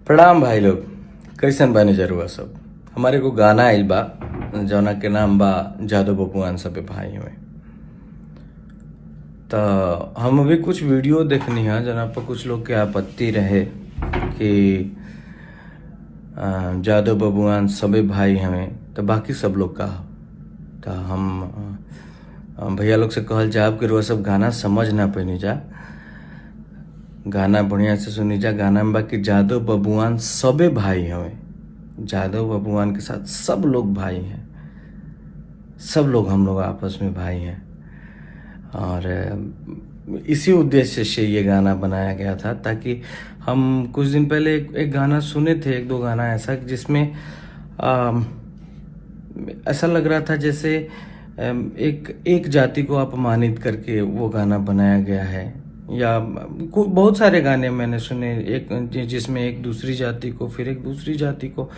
प्रणाम भाई लोग। कैसन बानी जरुआ सब। हमारे को गाना आइल बा जौना के नाम बा जादू बबुआन सबे भाई में। तो हम अभी कुछ वीडियो देखनी है जना पर कुछ लोग के आपत्ति रहे कि जादू बबुआन सबे भाई हमें तो बाकी सब लोग का। तो हम भैया लोग से कहल जाब कि रोज सब गाना समझ ना पैनी जा, गाना बढ़िया से सुनी जा। गाना में बाकी जादव बबुआन सबे भाई हमें। जादव बबुआन के साथ सब लोग भाई हैं, सब लोग हम लोग आपस में भाई हैं। और इसी उद्देश्य से ये गाना बनाया गया था ताकि हम कुछ दिन पहले एक गाना सुने थे, एक दो गाना ऐसा जिसमें ऐसा लग रहा था जैसे एक जाति को अपमानित करके वो गाना बनाया गया है। या बहुत सारे गाने मैंने सुने एक जिसमें एक दूसरी जाति को फिर एक दूसरी जाति को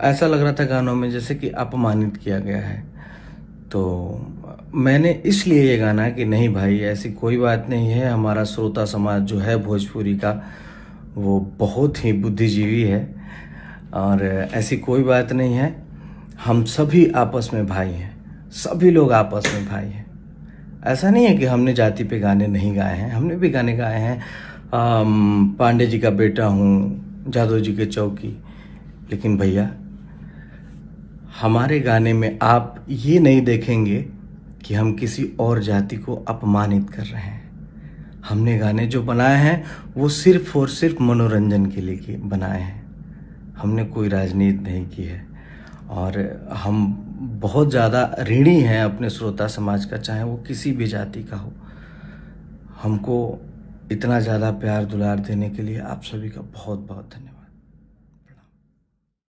ऐसा लग रहा था गानों में जैसे कि अपमानित किया गया है। तो मैंने इसलिए ये गाना कि नहीं भाई ऐसी कोई बात नहीं है। हमारा श्रोता समाज जो है भोजपुरी का वो बहुत ही बुद्धिजीवी है और ऐसी कोई बात नहीं है। हम सभी आपस में भाई हैं, सभी लोग आपस में भाई हैं। ऐसा नहीं है कि हमने जाति पे गाने नहीं गाए हैं, हमने भी गाने गाए हैं। पांडे जी का बेटा हूँ, जादव जी के चौकी। लेकिन भैया हमारे गाने में आप ये नहीं देखेंगे कि हम किसी और जाति को अपमानित कर रहे हैं। हमने गाने जो बनाए हैं वो सिर्फ और सिर्फ मनोरंजन के लिए बनाए हैं। हमने कोई राजनीति नहीं की है और हम बहुत ज़्यादा ऋणी हैं अपने श्रोता समाज का, चाहे वो किसी भी जाति का हो। हमको इतना ज़्यादा प्यार दुलार देने के लिए आप सभी का बहुत बहुत धन्यवाद।